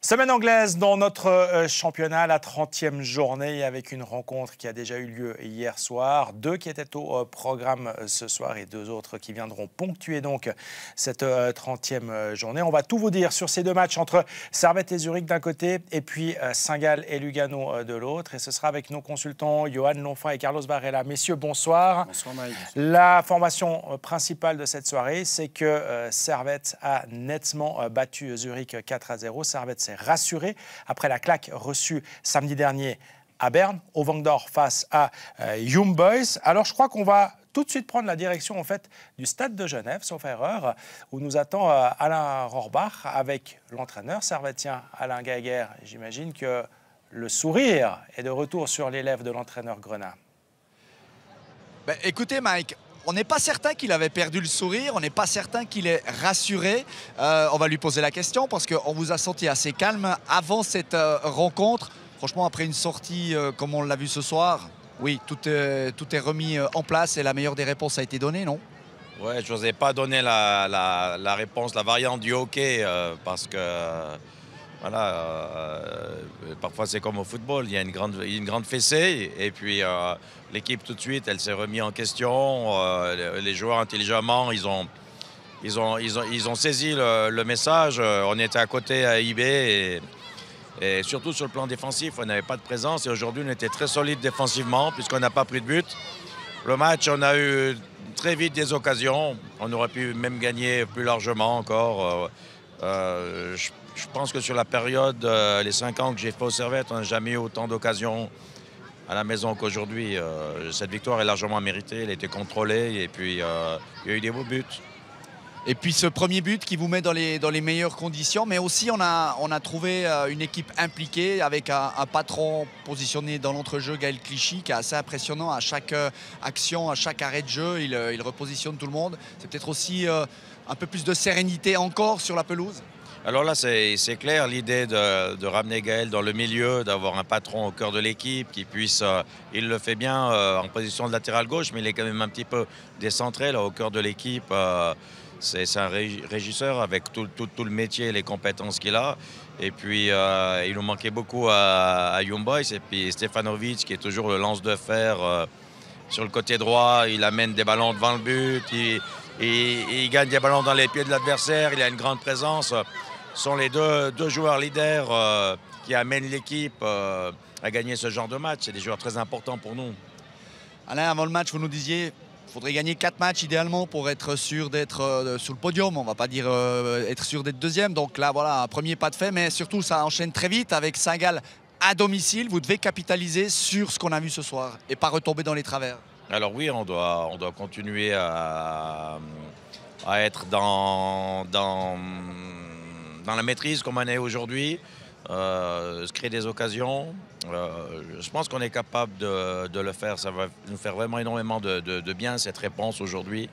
Semaine anglaise dans notre championnat, la 30e journée avec une rencontre qui a déjà eu lieu hier soir. 2 qui étaient au programme ce soir et 2 autres qui viendront ponctuer donc cette 30e journée. On va tout vous dire sur ces 2 matchs entre Servette et Zurich d'un côté et puis Saint-Gall et Lugano de l'autre. Et ce sera avec nos consultants Johan Lonfin et Carlos Varela. Messieurs, bonsoir. Bonsoir Mike. La formation principale de cette soirée, c'est que Servette a nettement battu Zurich 4-0. Servette s'est rassuré après la claque reçue samedi dernier à Berne, au Vangdor face à Young Boys. Alors je crois qu'on va tout de suite prendre la direction en fait du stade de Genève, sauf erreur, où nous attend Alain Rohrbach avec l'entraîneur servettien Alain Gaguer. J'imagine que le sourire est de retour sur les lèvres de l'entraîneur Grenat. Écoutez Mike, on n'est pas certain qu'il avait perdu le sourire, on n'est pas certain qu'il est rassuré. On va lui poser la question parce qu'on vous a senti assez calme avant cette rencontre. Franchement, après une sortie comme on l'a vu ce soir, oui, tout est remis en place et la meilleure des réponses a été donnée, non? Ouais, je n'osais pas donner la réponse, la variante du hockey parce que voilà, parfois c'est comme au football, il y a une grande fessée et puis l'équipe tout de suite, elle s'est remise en question. Les joueurs intelligemment, ils ont saisi le message. On était à côté à IB et surtout sur le plan défensif, on n'avait pas de présence et aujourd'hui on était très solide défensivement puisqu'on n'a pas pris de but. Le match, on a eu très vite des occasions, on aurait pu même gagner plus largement encore. Je pense que sur la période, les 5 ans que j'ai fait au Servette, on n'a jamais eu autant d'occasions à la maison qu'aujourd'hui. Cette victoire est largement méritée, elle a été contrôlée et puis il y a eu des beaux buts. Et puis ce premier but qui vous met dans les meilleures conditions, mais aussi on a trouvé une équipe impliquée avec un patron positionné dans l'entrejeu, Gaël Clichy, qui est assez impressionnant à chaque action, à chaque arrêt de jeu, il repositionne tout le monde. C'est peut-être aussi un peu plus de sérénité encore sur la pelouse. Alors là, c'est clair, l'idée de ramener Gaël dans le milieu, d'avoir un patron au cœur de l'équipe qui puisse... il le fait bien en position de latéral gauche, mais il est quand même un petit peu décentré là, au cœur de l'équipe. C'est un régisseur avec tout le métier et les compétences qu'il a. Et puis, il nous manquait beaucoup à Young Boys. Et puis, Stefanovic, qui est toujours le lance de fer sur le côté droit. Il amène des ballons devant le but. Il gagne des ballons dans les pieds de l'adversaire. Il a une grande présence. Ce sont les deux joueurs leaders qui amènent l'équipe à gagner ce genre de match. C'est des joueurs très importants pour nous. Alain, avant le match, vous nous disiez... Il faudrait gagner 4 matchs idéalement pour être sûr d'être sur le podium. On ne va pas dire être sûr d'être deuxième. Donc là, voilà, un premier pas de fait. Mais surtout, ça enchaîne très vite avec Saint-Gall à domicile. Vous devez capitaliser sur ce qu'on a vu ce soir et pas retomber dans les travers. Alors oui, on doit continuer à être dans la maîtrise comme on est aujourd'hui. Se créer des occasions. Je pense qu'on est capable de le faire. Ça va nous faire vraiment énormément de bien, cette réponse aujourd'hui.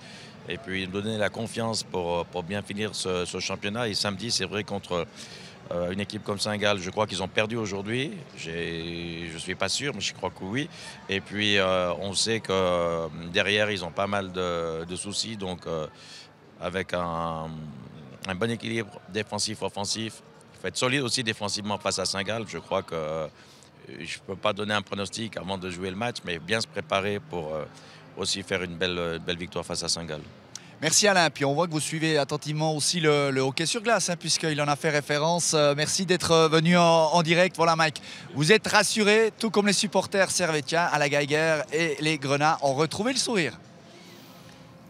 Et puis nous donner la confiance pour bien finir ce championnat. Et samedi, c'est vrai, contre une équipe comme Saint-Gall, je crois qu'ils ont perdu aujourd'hui. Je ne suis pas sûr, mais je crois que oui. Et puis on sait que derrière, ils ont pas mal de soucis. Donc avec un bon équilibre défensif-offensif, il faut être solide aussi défensivement face à Saint-Gall. Je crois que je ne peux pas donner un pronostic avant de jouer le match, mais bien se préparer pour aussi faire une belle victoire face à Saint-Gall. Merci Alain, puis on voit que vous suivez attentivement aussi le hockey sur glace, puisqu'il en a fait référence. Merci d'être venu en direct. Voilà Mike, vous êtes rassurés, tout comme les supporters servettiens, Alain Gaguer et les Grenats ont retrouvé le sourire.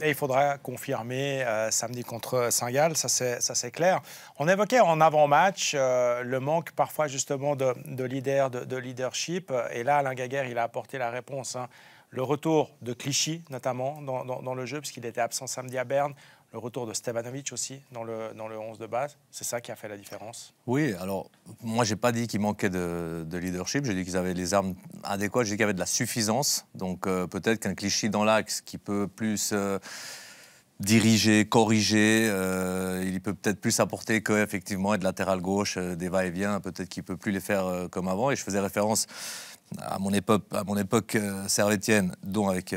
Et il faudra confirmer samedi contre Saint-Gall, ça c'est clair. On évoquait en avant-match le manque parfois justement de leadership. Et là, Alain Gaguer, il a apporté la réponse. Le retour de Clichy, notamment, dans le jeu, puisqu'il était absent samedi à Berne. Le retour de Stefanovic aussi dans le 11 de base. C'est ça qui a fait la différence. Oui, alors moi, je n'ai pas dit qu'il manquait de leadership. J'ai dit qu'ils avaient les armes adéquates. J'ai dit qu'il y avait de la suffisance. Donc peut-être qu'un Clichy dans l'axe qui peut plus diriger, corriger, il peut peut-être plus apporter qu'effectivement être latéral gauche, des va-et-vient. Peut-être qu'il ne peut plus les faire comme avant. Et je faisais référence à mon époque servétienne, dont avec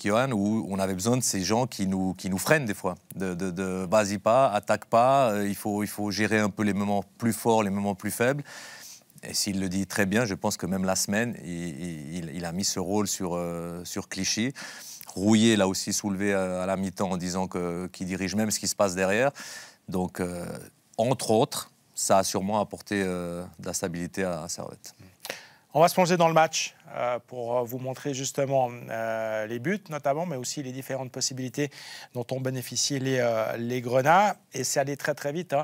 Johan, où on avait besoin de ces gens qui nous freinent des fois. Vas-y pas, attaque pas, il faut gérer un peu les moments plus forts, les moments plus faibles. Et s'il le dit très bien, je pense que même la semaine, il a mis ce rôle sur Clichy. Rouillé l'a aussi soulevé à la mi-temps en disant qu'il dirige même ce qui se passe derrière. Donc, entre autres, ça a sûrement apporté de la stabilité à Servette. On va se plonger dans le match pour vous montrer justement les buts notamment, mais aussi les différentes possibilités dont ont bénéficié les Grenats. Et c'est allé très très vite.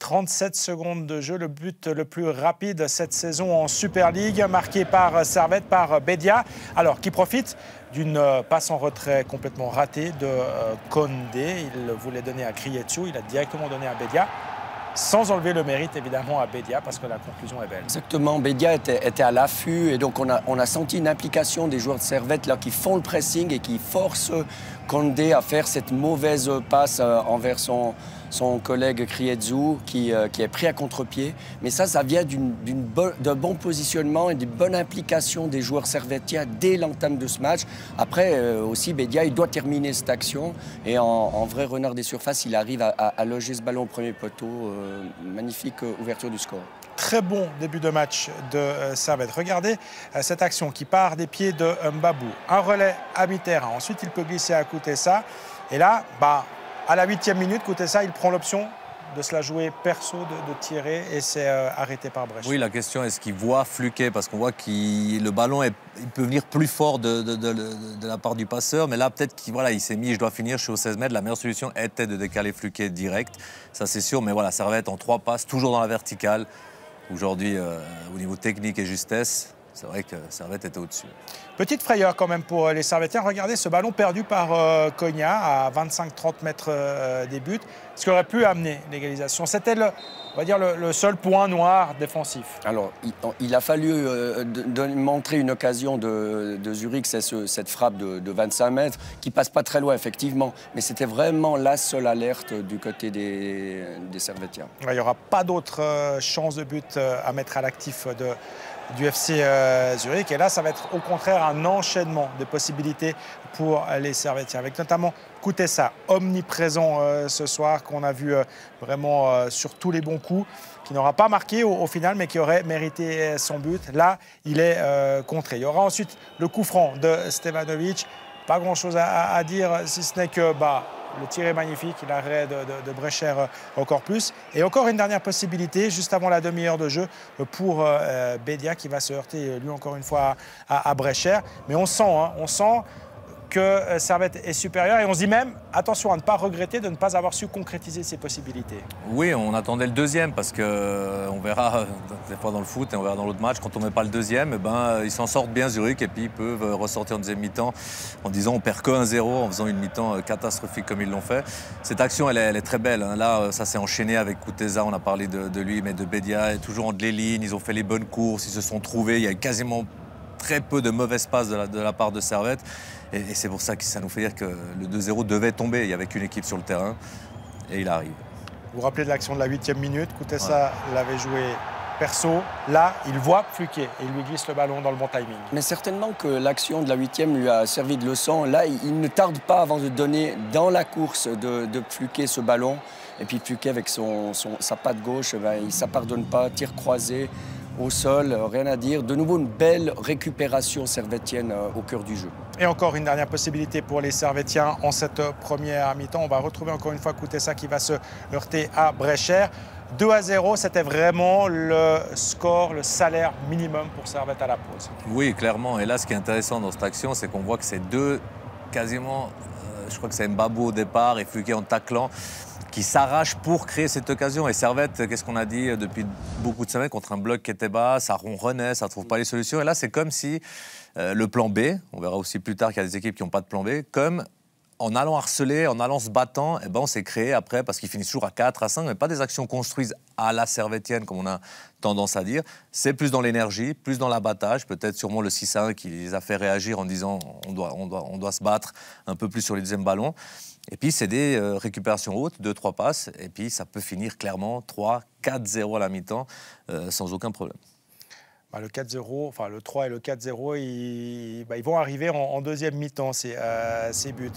37 secondes de jeu, le but le plus rapide cette saison en Super League, marqué par Servette, par Bedia. Alors, qui profite d'une passe en retrait complètement ratée de Condé. Il voulait donner à Krietsu, il a directement donné à Bedia. Sans enlever le mérite, évidemment, à Bedia, parce que la conclusion est belle. Exactement. Bedia était à l'affût, et donc on a senti une implication des joueurs de Servette là, qui font le pressing et qui forcent Condé à faire cette mauvaise passe envers son collègue Krietsu, qui est pris à contre-pied. Mais ça vient d'un bon positionnement et d'une bonne implication des joueurs servettiens dès l'entame de ce match. Après, aussi, Bedia, il doit terminer cette action. Et en vrai renard des surfaces, il arrive à loger ce ballon au premier poteau. Magnifique ouverture du score. Très bon début de match de Servette. Regardez cette action qui part des pieds de Mbabou. Un relais à mi-terrain. Ensuite, il peut glisser à Koutessa. Et là, à la 8e minute, Koutessa, il prend l'option de se la jouer perso, de tirer, et c'est arrêté par Brecht. Oui, la question, est-ce qu'il voit Fluquet? Parce qu'on voit que le ballon, il peut venir plus fort de la part du passeur, mais là, peut-être qu'il s'est mis, je dois finir, je suis au 16 mètres. La meilleure solution était de décaler Fluquet direct, ça c'est sûr, mais voilà, Servette en 3 passes, toujours dans la verticale. Aujourd'hui, au niveau technique et justesse, c'est vrai que Servette était au-dessus. Petite frayeur quand même pour les Servettiens. Regardez ce ballon perdu par Cogna à 25-30 mètres des buts, ce qui aurait pu amener l'égalisation. C'était, on va dire, le seul point noir défensif. Alors, il a fallu montrer une occasion de Zurich, c'est cette frappe de 25 mètres, qui passe pas très loin, effectivement. Mais c'était vraiment la seule alerte du côté des Servettiens. Il n'y aura pas d'autres chances de but à mettre à l'actif du FC Zurich. Et là, ça va être au contraire un enchaînement de possibilités pour les Servettiens, avec notamment Koutessa, omniprésent ce soir, qu'on a vu vraiment sur tous les bons coups, qui n'aura pas marqué au final, mais qui aurait mérité son but. Là, il est contré. Il y aura ensuite le coup franc de Stevanovic. Pas grand-chose à dire, si ce n'est que le tir est magnifique, l'arrêt de Brecher encore plus. Et encore une dernière possibilité, juste avant la demi-heure de jeu, pour Bedia, qui va se heurter, lui, encore une fois, à Brecher. Mais on sent que Servette est supérieur, et on se dit même, attention à ne pas regretter de ne pas avoir su concrétiser ses possibilités. Oui, on attendait le deuxième, parce qu'on verra des fois dans le foot et on verra dans l'autre match, quand on ne met pas le deuxième, ils s'en sortent bien Zurich, et puis ils peuvent ressortir en deuxième mi-temps en disant on perd que 1-0, en faisant une mi-temps catastrophique comme ils l'ont fait. Cette action, elle est très belle. Là, ça s'est enchaîné avec Koutessa, on a parlé de lui, mais de Bedia, toujours entre les lignes, ils ont fait les bonnes courses, ils se sont trouvés, il y a quasiment très peu de mauvaises passes de la part de Servette. Et c'est pour ça que ça nous fait dire que le 2-0 devait tomber. Il n'y avait qu'une équipe sur le terrain et il arrive. Vous vous rappelez de l'action de la 8e minute, Koutessa l'avait joué perso. Là, il voit Fluquet et il lui glisse le ballon dans le bon timing. Mais certainement que l'action de la 8e lui a servi de leçon. Là, il ne tarde pas avant de donner dans la course de Fluquet ce ballon. Et puis Fluquet, avec sa patte gauche, il ne s'appardonne pas, tir croisé au sol, rien à dire. De nouveau, une belle récupération servettienne au cœur du jeu. Et encore une dernière possibilité pour les Servettiens en cette première mi-temps. On va retrouver encore une fois Koutessa qui va se heurter à Brecher. 2-0, c'était vraiment le score, le salaire minimum pour Servette à la pause. Oui, clairement. Et là, ce qui est intéressant dans cette action, c'est qu'on voit que c'est deux quasiment, je crois que c'est Mbabou au départ et Fluquet en taclant, qui s'arrache pour créer cette occasion. Et Servette, qu'est-ce qu'on a dit depuis beaucoup de semaines, contre un bloc qui était bas, ça ronronnait, ça ne trouve pas les solutions. Et là, c'est comme si le plan B, on verra aussi plus tard qu'il y a des équipes qui n'ont pas de plan B, comme en allant harceler, en allant se battant, on s'est créé après, parce qu'ils finissent toujours à 4, à 5, mais pas des actions construites à la servettienne, comme on a tendance à dire. C'est plus dans l'énergie, plus dans l'abattage, peut-être sûrement le 6-1 qui les a fait réagir en disant on doit se battre un peu plus sur les deuxièmes ballons. Et puis, c'est des récupérations hautes, 2-3 passes, et puis ça peut finir clairement 3-4-0 à la mi-temps, sans aucun problème. Le 4-0, enfin le 3 et le 4-0, ils vont arriver en deuxième mi-temps, ces buts.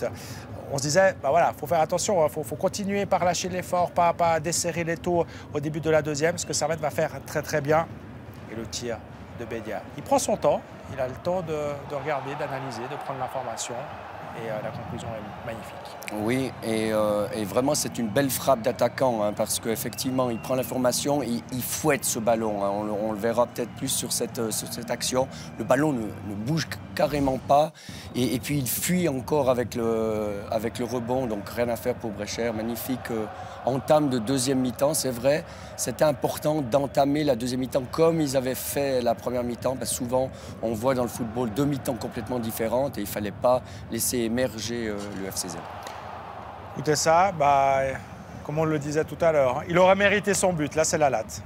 On se disait, voilà, faut faire attention, faut continuer par lâcher l'effort, pas desserrer les taux au début de la deuxième, ce que Servette va faire très très bien. Et le tir de Bédia. Il prend son temps, il a le temps de regarder, d'analyser, de prendre l'information. Et la conclusion est magnifique. Oui, et vraiment c'est une belle frappe d'attaquant, hein, parce qu'effectivement il prend l'information, il fouette ce ballon, hein, on le verra peut-être plus sur cette action. Le ballon ne bouge carrément pas, et puis il fuit encore avec le rebond, donc rien à faire pour Brecher. Magnifique entame de deuxième mi-temps, c'est vrai, c'était important d'entamer la deuxième mi-temps comme ils avaient fait la première mi-temps, parce que souvent on voit dans le football deux mi-temps complètement différentes et il ne fallait pas laisser émerger le FCZ. Écoutez ça, comme on le disait tout à l'heure, il aurait mérité son but, là c'est la latte.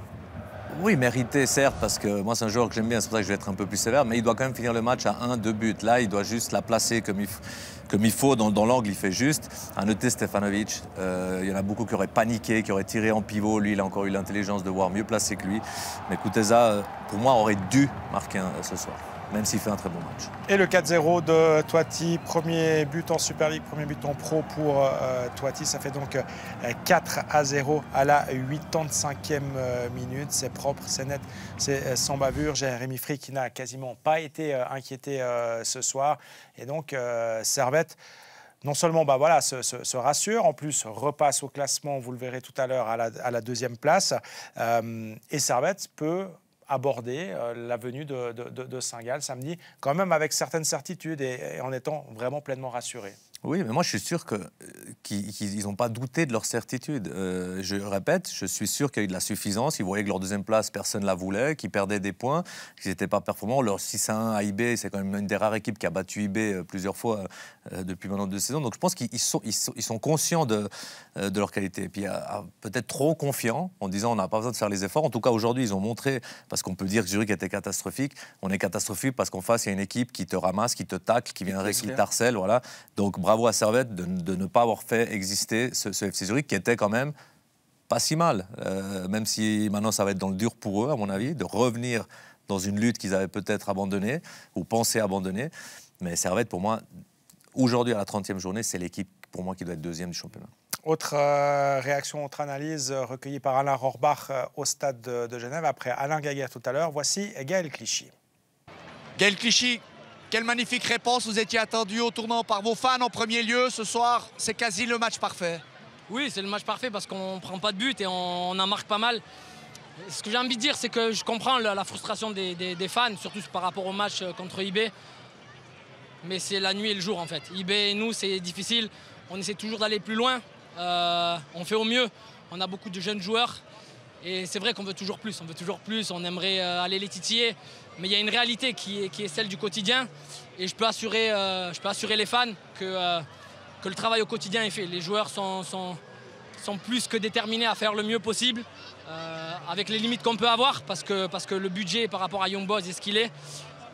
Oui, mérité certes, parce que moi c'est un joueur que j'aime bien, c'est pour ça que je vais être un peu plus sévère, mais il doit quand même finir le match à 1-2 buts. Là, il doit juste la placer comme il faut, dans l'angle, il fait juste. À noter Stefanovic, il y en a beaucoup qui auraient paniqué, qui auraient tiré en pivot. Lui, il a encore eu l'intelligence de voir mieux placer que lui. Mais Kuteza, pour moi, aurait dû marquer ce soir, même s'il fait un très bon match. Et le 4-0 de Toiti, premier but en Super League, premier but en pro pour Toiti. Ça fait donc 4-0 à la 85e minute. C'est propre, c'est net, c'est sans bavure. Jérémy Frick qui n'a quasiment pas été inquiété ce soir. Et donc Servette, non seulement se rassure, en plus repasse au classement, vous le verrez tout à l'heure, à la deuxième place. Et Servette peut aborder la venue de Saint-Gall samedi, quand même avec certaines certitudes et en étant vraiment pleinement rassurés. Oui, mais moi je suis sûr qu'ils n'ont pas douté de leur certitude. Je répète, je suis sûr qu'il y a eu de la suffisance. Ils voyaient que leur deuxième place, personne ne la voulait, qu'ils perdaient des points, qu'ils n'étaient pas performants. Leur 6-1 à IB, c'est quand même une des rares équipes qui a battu IB plusieurs fois depuis maintenant 2 saisons. Donc je pense qu'ils sont conscients de leur qualité. Et puis peut-être trop confiants en disant on n'a pas besoin de faire les efforts. En tout cas aujourd'hui, ils ont montré, parce qu'on peut dire que Zurich était catastrophique, on est catastrophique parce qu'en face, il y a une équipe qui te ramasse, qui te tacle, qui vient qui t'harcèle. Voilà. Donc bravo à Servette de ne pas avoir fait exister ce FC Zurich qui était quand même pas si mal, même si maintenant ça va être dans le dur pour eux à mon avis, de revenir dans une lutte qu'ils avaient peut-être abandonnée ou pensé abandonner. Mais Servette pour moi, aujourd'hui à la 30e journée, c'est l'équipe pour moi qui doit être deuxième du championnat. Autre réaction, autre analyse recueillie par Alain Rohrbach au stade de Genève après Alain Gaguerre tout à l'heure. Voici Gaël Clichy. Gaël Clichy, quelle magnifique réponse, vous étiez attendu au tournant par vos fans en premier lieu. Ce soir, c'est quasi le match parfait. Oui, c'est le match parfait parce qu'on ne prend pas de but et on en marque pas mal. Ce que j'ai envie de dire, c'est que je comprends la frustration des fans, surtout par rapport au match contre IB. Mais c'est la nuit et le jour en fait. IB et nous, c'est difficile. On essaie toujours d'aller plus loin. On fait au mieux. On a beaucoup de jeunes joueurs. Et c'est vrai qu'on veut toujours plus. On veut toujours plus. On aimerait aller les titiller. Mais il y a une réalité qui est celle du quotidien. Et je peux assurer les fans que le travail au quotidien est fait. Les joueurs sont plus que déterminés à faire le mieux possible, avec les limites qu'on peut avoir, parce que le budget par rapport à Young Boys est ce qu'il est.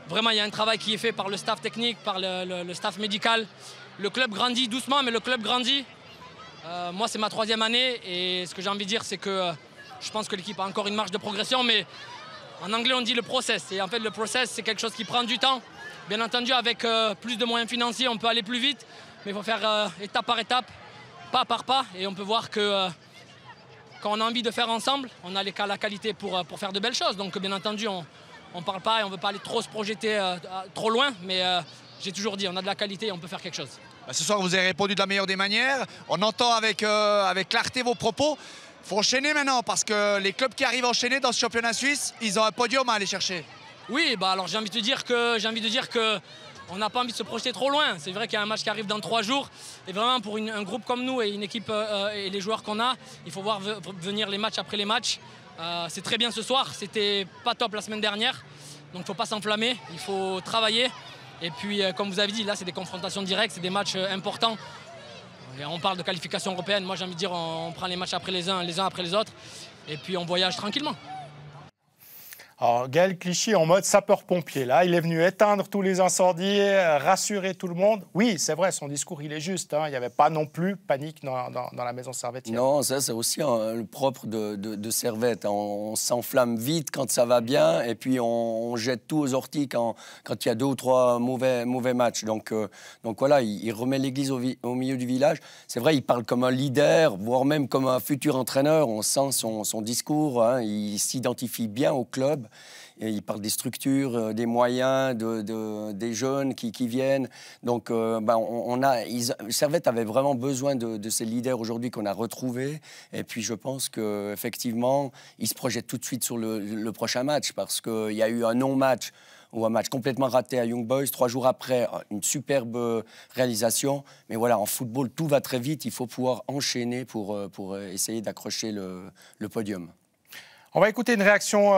Vraiment, il y a un travail qui est fait par le staff technique, par le staff médical. Le club grandit doucement, mais le club grandit. Moi, c'est ma 3e année. Et ce que j'ai envie de dire, c'est que je pense que l'équipe a encore une marge de progression. Mais en anglais, on dit le process. Et en fait, le process, c'est quelque chose qui prend du temps. Bien entendu, avec plus de moyens financiers, on peut aller plus vite. Mais il faut faire étape par étape, pas par pas. Et on peut voir que quand on a envie de faire ensemble, on a la qualité pour faire de belles choses. Donc, bien entendu, on ne parle pas et on ne veut pas aller trop se projeter trop loin. Mais j'ai toujours dit, on a de la qualité et on peut faire quelque chose. Ce soir, vous avez répondu de la meilleure des manières. On entend avec clarté vos propos. Il faut enchaîner maintenant parce que les clubs qui arrivent à enchaîner dans ce championnat suisse, ils ont un podium à aller chercher. Oui, alors j'ai envie de dire que on n'a pas envie de se projeter trop loin. C'est vrai qu'il y a un match qui arrive dans 3 jours. Et vraiment, pour un groupe comme nous et une équipe et les joueurs qu'on a, il faut voir venir les matchs après les matchs. C'est très bien ce soir. C'était pas top la semaine dernière. Donc il ne faut pas s'enflammer. Il faut travailler. Et puis, comme vous avez dit, là, c'est des confrontations directes. C'est des matchs importants. Et on parle de qualification européenne. Moi, j'ai envie de dire, on prend les matchs après les uns après les autres. Et puis, on voyage tranquillement. Alors, Gaël Clichy en mode sapeur-pompier, là, il est venu éteindre tous les incendies, rassurer tout le monde. Oui, c'est vrai, son discours, il est juste. Hein. Il n'y avait pas non plus panique dans la maison Servette. Non, ça, c'est aussi le propre de Servette. On s'enflamme vite quand ça va bien, et puis on jette tout aux orties quand il y a 2 ou 3 mauvais matchs. Donc voilà, il remet l'église au milieu du village. C'est vrai, il parle comme un leader, voire même comme un futur entraîneur. On sent son discours, hein. Il s'identifie bien au club. Et il parle des structures, des moyens, des jeunes qui viennent. Donc, Servette avait vraiment besoin de ces leaders aujourd'hui qu'on a retrouvés. Et puis, je pense qu'effectivement, il se projette tout de suite sur le prochain match parce qu'il y a eu un non-match ou un match complètement raté à Young Boys. 3 jours après, une superbe réalisation. Mais voilà, en football, tout va très vite. Il faut pouvoir enchaîner pour essayer d'accrocher le podium. On va écouter une réaction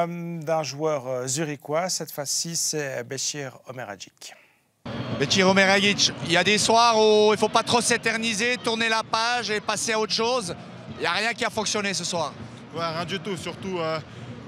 d'un joueur zurichois. Cette fois-ci, c'est Béchir Omeragic. Béchir Omeragic, il y a des soirs où il ne faut pas trop s'éterniser, tourner la page et passer à autre chose. Il n'y a rien qui a fonctionné ce soir. Ouais, rien du tout. Surtout,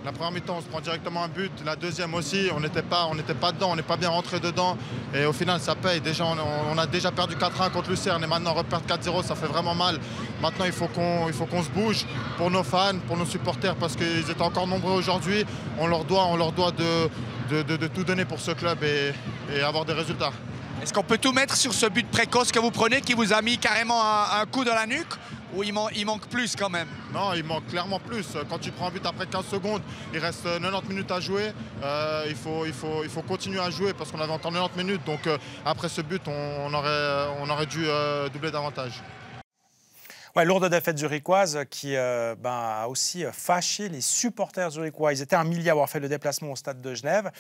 la première mi-temps, on se prend directement un but. La deuxième aussi, on n'était pas dedans, on n'est pas bien rentré dedans. Et au final, ça paye. Déjà, on a déjà perdu 4-1 contre Lucerne et maintenant reperdre 4-0, ça fait vraiment mal. Maintenant, il faut qu'on se bouge pour nos fans, pour nos supporters, parce qu'ils étaient encore nombreux aujourd'hui. On leur doit de tout donner pour ce club et avoir des résultats. Est-ce qu'on peut tout mettre sur ce but précoce que vous prenez, qui vous a mis carrément un coup dans la nuque? Ou il manque plus quand même? Non, il manque clairement plus. Quand tu prends un but après 15 secondes, il reste 90 minutes à jouer. Il faut continuer à jouer parce qu'on avait encore 90 minutes. Donc après ce but, on aurait dû doubler davantage. Ouais, lourde défaite zurichoise qui a aussi fâché les supporters zurichois. Ils étaient 1 millier à avoir fait le déplacement au stade de Genève.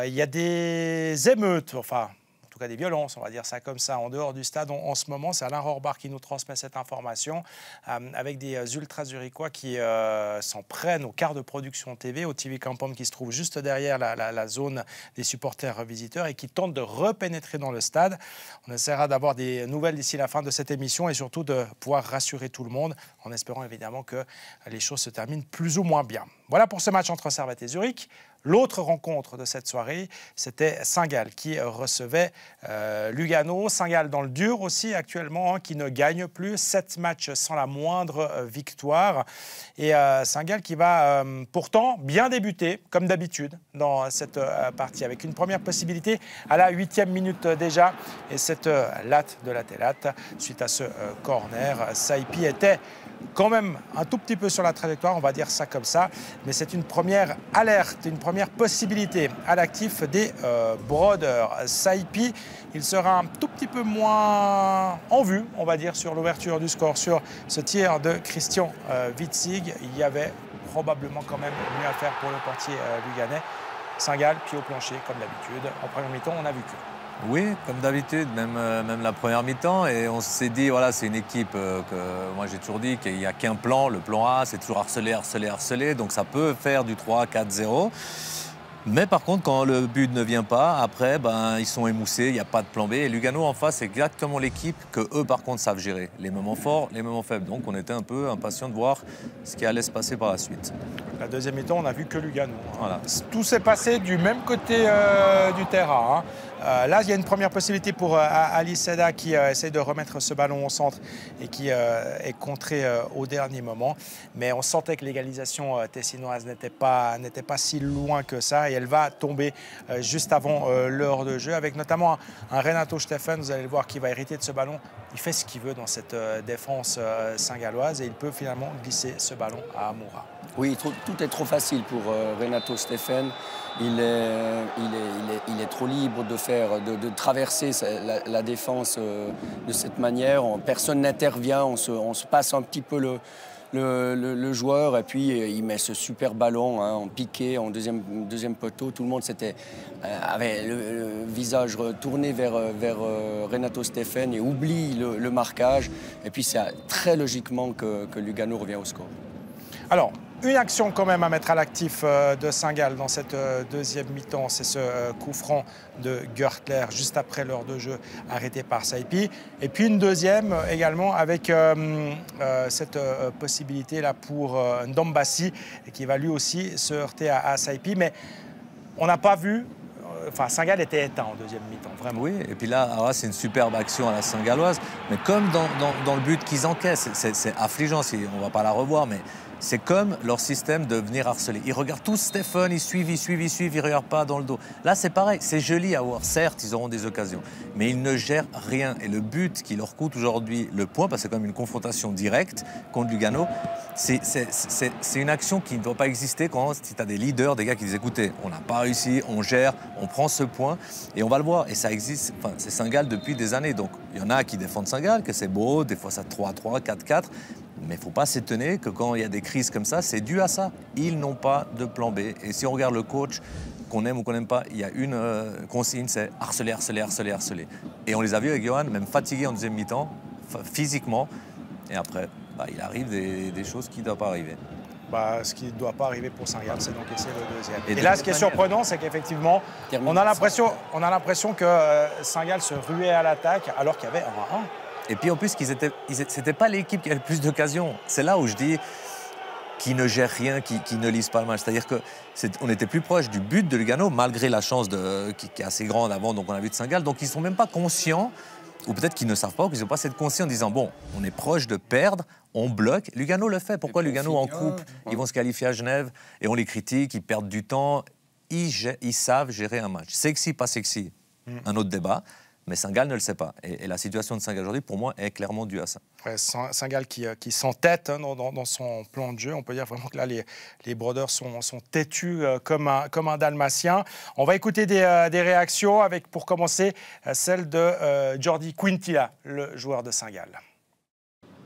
Il y a des émeutes, enfin... en tout cas des violences, on va dire ça comme ça, en dehors du stade en ce moment. C'est Alain Rohrbach qui nous transmet cette information, avec des ultras zurichois qui s'en prennent au quart de production TV, au TV Campom qui se trouve juste derrière la zone des supporters visiteurs et qui tentent de repénétrer dans le stade. On essaiera d'avoir des nouvelles d'ici la fin de cette émission et surtout de pouvoir rassurer tout le monde, en espérant évidemment que les choses se terminent plus ou moins bien. Voilà pour ce match entre Servette et Zurich. L'autre rencontre de cette soirée, c'était Saint-Gall qui recevait Lugano. Saint-Gall dans le dur aussi actuellement, hein, qui ne gagne plus. 7 matchs sans la moindre victoire. Et Saint-Gall qui va pourtant bien débuter, comme d'habitude, dans cette partie, avec une première possibilité à la 8e minute déjà. Et cette latte de la Télate, suite à ce corner, Saipi était quand même un tout petit peu sur la trajectoire, on va dire ça comme ça, mais c'est une première alerte, une première possibilité à l'actif des Brodeurs. Saipi, il sera un tout petit peu moins en vue, on va dire, sur l'ouverture du score, sur ce tir de Christian Witzig. Il y avait probablement quand même mieux à faire pour le portier luganais. Saint-Gall, pied au plancher, comme d'habitude. En première mi-temps, on a vu que... Oui, comme d'habitude, même la première mi-temps. Et on s'est dit, voilà, c'est une équipe que moi j'ai toujours dit qu'il n'y a qu'un plan. Le plan A, c'est toujours harceler. Donc ça peut faire du 3-4-0. Mais par contre, quand le but ne vient pas, après, ils sont émoussés, il n'y a pas de plan B. Et Lugano en face, c'est exactement l'équipe que eux, par contre, savent gérer. Les moments forts, les moments faibles. Donc on était un peu impatients de voir ce qui allait se passer par la suite. La deuxième mi-temps, on n'a vu que Lugano. Voilà. Tout s'est passé du même côté du terrain. Là, il y a une première possibilité pour Ali Seda qui essaie de remettre ce ballon au centre et qui est contré au dernier moment. Mais on sentait que l'égalisation tessinoise n'était pas si loin que ça. Et elle va tomber juste avant l'heure de jeu, avec notamment un Renato Steffen, vous allez le voir, qui va hériter de ce ballon. Il fait ce qu'il veut dans cette défense saint-galloise et il peut finalement glisser ce ballon à Amoura. Oui, tout est trop facile pour Renato Steffen. Il est trop libre de traverser la défense de cette manière. Personne n'intervient, on se passe un petit peu le joueur et puis il met ce super ballon en piqué, en deuxième poteau. Tout le monde avait le visage tourné vers Renato Steffen et oublie le marquage. Et puis c'est très logiquement que Lugano revient au score. Alors, Une action quand même à mettre à l'actif de Saint-Gall dans cette deuxième mi-temps, c'est ce coup franc de Görtler juste après l'heure de jeu arrêté par Saipi. Et puis une deuxième également avec cette possibilité-là pour Ndombassi qui va lui aussi se heurter à Saipi. Mais on n'a pas vu... Enfin, Saint-Gall était éteint en deuxième mi-temps, vraiment. Oui, et puis là, c'est une superbe action à la Saint-Galloise. Mais comme dans le but qu'ils encaissent, c'est affligeant, on ne va pas la revoir, mais c'est comme leur système de venir harceler. Ils regardent tous Stephen, ils suivent, ils ne regardent pas dans le dos. Là, c'est pareil, c'est joli à voir. Certes, ils auront des occasions, mais ils ne gèrent rien. Et le but qui leur coûte aujourd'hui le point, parce que c'est comme une confrontation directe contre Lugano, c'est une action qui ne doit pas exister quand tu as des leaders, des gars qui disent écoutez, on n'a pas réussi, on gère, on prend ce point et on va le voir. Et ça existe, enfin, c'est Saint-Gall depuis des années. Donc il y en a qui défendent Saint-Gall, que c'est beau, des fois ça 3-3, 4-4. Mais il ne faut pas s'étonner que quand il y a des crises comme ça, c'est dû à ça. Ils n'ont pas de plan B. Et si on regarde le coach, qu'on aime ou qu'on n'aime pas, il y a une consigne, c'est harceler, harceler, harceler, harceler. Et on les a vus avec Johan, même fatigués en deuxième mi-temps, physiquement. Et après, il arrive des choses qui ne doivent pas arriver. Ce qui ne doit pas arriver pour Saint-Gall, c'est d'encaisser le deuxième. Et là, ce qui est surprenant, c'est qu'effectivement, on a l'impression que Saint-Gall se ruait à l'attaque alors qu'il y avait un 1. Et puis en plus, c'était pas l'équipe qui avait le plus d'occasions. C'est là où je dis qu'ils ne gèrent rien, qu'ils ne lisent pas le match. C'est-à-dire qu'on était plus proche du but de Lugano, malgré la chance qui est assez grande avant, donc on a vu de Saint-Gall. Donc ils ne sont même pas conscients, ou peut-être qu'ils ne savent pas, ou qu'ils n'ont pas cette conscience en disant bon, on est proche de perdre, on bloque. Lugano le fait. Pourquoi Lugano en coupe, ils vont se qualifier à Genève et on les critique, ils perdent du temps. Ils savent gérer un match. Sexy, pas sexy, un autre débat. Mais Saint-Gall ne le sait pas. Et la situation de Saint-Gall aujourd'hui, pour moi, est clairement due à ça. Ouais, Saint-Gall qui s'entête dans son plan de jeu. On peut dire vraiment que là, les Brodeurs sont têtus comme un Dalmatien. On va écouter des réactions avec, pour commencer, celle de Jordi Quintilla, le joueur de Saint-Gall.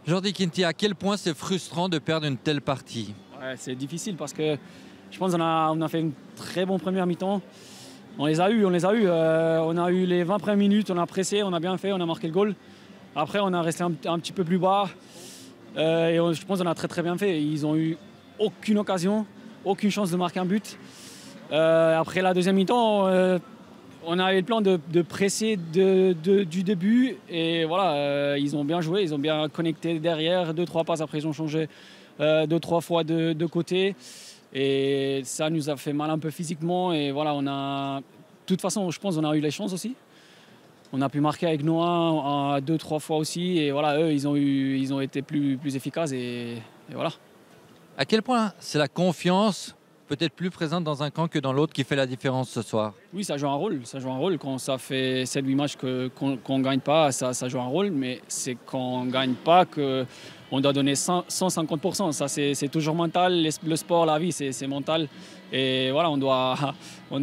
Jordi Quintilla, à quel point c'est frustrant de perdre une telle partie? Ouais, c'est difficile parce que je pense qu'on a fait une très bonne première mi-temps. On les a eu. On a eu les 20 premières minutes, on a pressé, on a bien fait, on a marqué le goal. Après, on a resté un petit peu plus bas. Et je pense qu'on a très bien fait. Ils n'ont eu aucune occasion, aucune chance de marquer un but. Après la deuxième mi-temps, on avait le plan de presser du début. Et voilà, ils ont bien joué, ils ont bien connecté derrière. 2-3 passes, après ils ont changé 2-3 fois de côté. Et ça nous a fait mal un peu physiquement. Et voilà, de toute façon, je pense qu'on a eu les chances aussi. On a pu marquer avec Noah 2-3 fois aussi. Et voilà, eux, ils ont été plus efficaces. Et voilà. À quel point c'est la confiance, peut-être plus présente dans un camp que dans l'autre, qui fait la différence ce soir? Oui, ça joue un rôle. Ça joue un rôle. Quand ça fait 7-8 matchs qu'on ne gagne pas, ça joue un rôle. Mais c'est quand on ne gagne pas qu'on doit donner 150%. Ça, c'est toujours mental. Le sport, la vie, c'est mental. Et voilà, on doit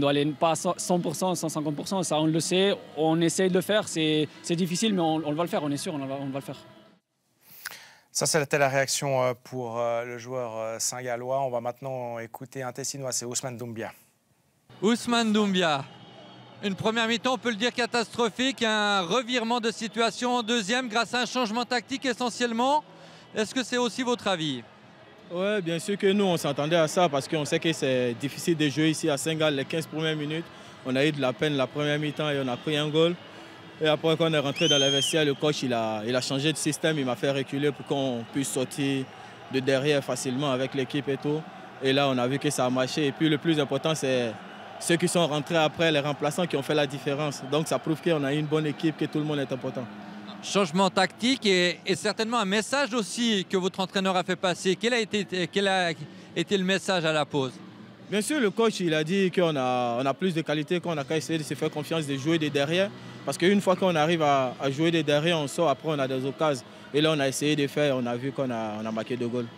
aller pas 100%, 150%. Ça, on le sait. On essaie de le faire. C'est difficile, mais on va le faire. On est sûr, on va le faire. Ça, c'était la réaction pour le joueur saint-gallois. On va maintenant écouter un Tessinois, c'est Ousmane Doumbia. Ousmane Doumbia, une première mi-temps, on peut le dire catastrophique, un revirement de situation en deuxième grâce à un changement tactique essentiellement. Est-ce que c'est aussi votre avis? Oui, bien sûr que nous, on s'attendait à ça parce qu'on sait que c'est difficile de jouer ici à Saint-Gall les 15 premières minutes. On a eu de la peine la première mi-temps et on a pris un goal. Et après, quand on est rentré dans le vestiaire, le coach il a changé de système, il m'a fait reculer pour qu'on puisse sortir de derrière facilement avec l'équipe et tout. Et là, on a vu que ça a marché. Et puis le plus important, c'est ceux qui sont rentrés après, les remplaçants qui ont fait la différence. Donc ça prouve qu'on a une bonne équipe, que tout le monde est important. Changement tactique et certainement un message aussi que votre entraîneur a fait passer. Quel a été le message à la pause? Bien sûr, le coach il a dit qu'on a plus de qualité, qu'on a qu'à essayer de se faire confiance, de jouer de derrière. Parce qu'une fois qu'on arrive à jouer de derrière, on sort, après on a des occasions. Et là, on a essayé de faire, on a vu qu'on a marqué 2 goals.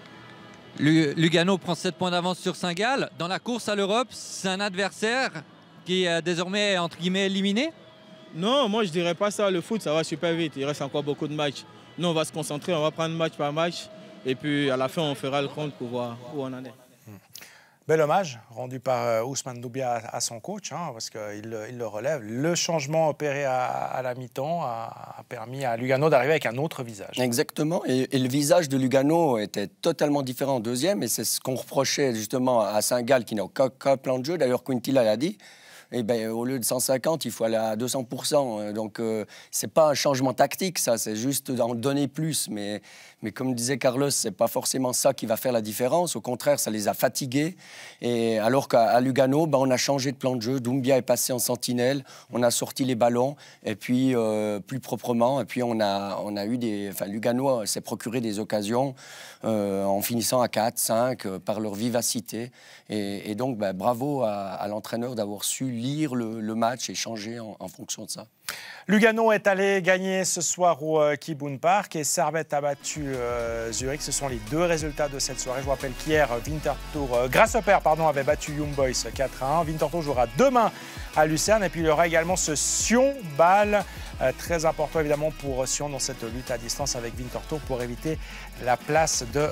Lugano prend 7 points d'avance sur Saint-Gall. Dans la course à l'Europe, c'est un adversaire qui est désormais, entre guillemets, éliminé? Non, moi je dirais pas ça. Le foot, ça va super vite. Il reste encore beaucoup de matchs. Nous, on va se concentrer, on va prendre match par match. Et puis à la fin, on fera le compte pour voir où on en est. Bel hommage rendu par Ousmane Doumbia à son coach, hein, parce qu'il le relève. Le changement opéré à la mi-temps a permis à Lugano d'arriver avec un autre visage. Exactement, et le visage de Lugano était totalement différent en deuxième, et c'est ce qu'on reprochait justement à Saint-Gall qui n'a aucun plan de jeu. D'ailleurs, Quintilla l'a dit. Eh ben, au lieu de 150, il faut aller à 200%. Donc, c'est pas un changement tactique, ça, c'est juste d'en donner plus. Mais comme disait Carlos, c'est pas forcément ça qui va faire la différence. Au contraire, ça les a fatigués. Et alors qu'à Lugano, ben, on a changé de plan de jeu. Doumbia est passé en sentinelle. On a sorti les ballons, et puis plus proprement. Et puis on a eu des. Enfin, Lugano s'est procuré des occasions en finissant à 4, 5 par leur vivacité. Et donc, ben, bravo à l'entraîneur d'avoir su lire le match et changer en fonction de ça. Lugano est allé gagner ce soir au Kibun Park et Servette a battu Zurich. Ce sont les deux résultats de cette soirée. Je vous rappelle qu'hier, Grasshopper avait battu Young Boys 4-1. Winterthur jouera demain à Lucerne. Et puis il y aura également ce Sion-Bâle, très important évidemment pour Sion dans cette lutte à distance avec Winterthur pour éviter la place de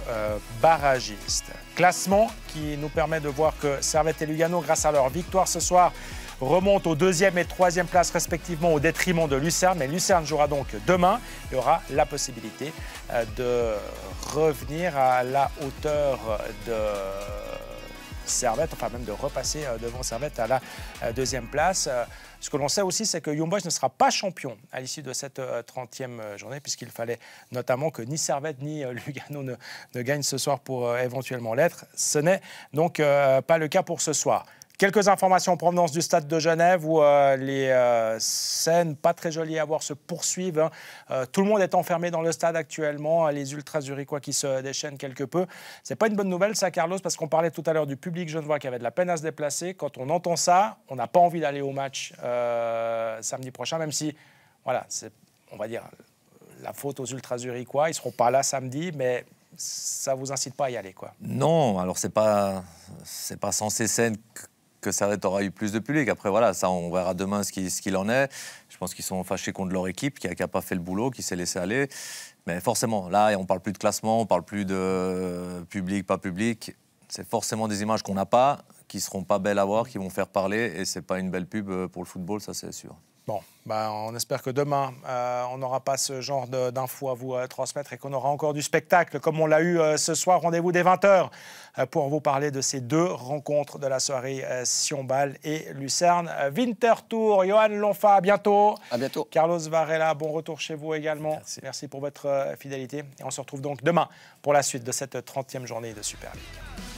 barragiste. Classement qui nous permet de voir que Servette et Lugano, grâce à leur victoire ce soir, remontent aux 2e et 3e places respectivement au détriment de Lucerne. Mais Lucerne jouera donc demain. Il y aura la possibilité de revenir à la hauteur de Servette, enfin même de repasser devant Servette à la 2e place. Ce que l'on sait aussi, c'est que Young Boys ne sera pas champion à l'issue de cette 30e journée, puisqu'il fallait notamment que ni Servette ni Lugano ne gagnent ce soir pour éventuellement l'être. Ce n'est donc pas le cas pour ce soir. Quelques informations en provenance du stade de Genève où les scènes pas très jolies à voir se poursuivent. Tout le monde est enfermé dans le stade actuellement, les ultras zurichois qui se déchaînent quelque peu. C'est pas une bonne nouvelle ça, Carlos, parce qu'on parlait tout à l'heure du public genevois qui avait de la peine à se déplacer. Quand on entend ça, on n'a pas envie d'aller au match samedi prochain, même si, voilà, c'est, on va dire, la faute aux ultras zurichois. Ils ne seront pas là samedi, mais ça ne vous incite pas à y aller, quoi. Non, alors c'est pas sans ces scènes que Servette aura eu plus de public. Après, voilà, ça, on verra demain ce qu'il en est. Je pense qu'ils sont fâchés contre leur équipe, qui n'a pas fait le boulot, qui s'est laissé aller. Mais forcément, là, on ne parle plus de classement, on ne parle plus de public, pas public. C'est forcément des images qu'on n'a pas, qui ne seront pas belles à voir, qui vont faire parler. Et ce n'est pas une belle pub pour le football, ça, c'est sûr. Bon, on espère que demain, on n'aura pas ce genre d'infos à vous transmettre et qu'on aura encore du spectacle comme on l'a eu ce soir. Rendez-vous dès 20h pour vous parler de ces deux rencontres de la soirée Sion-Bâle et Lucerne. Winterthur, Johan Lonfa, à bientôt. À bientôt. Carlos Varela, bon retour chez vous également. Merci pour votre fidélité. Et on se retrouve donc demain pour la suite de cette 30e journée de Super League.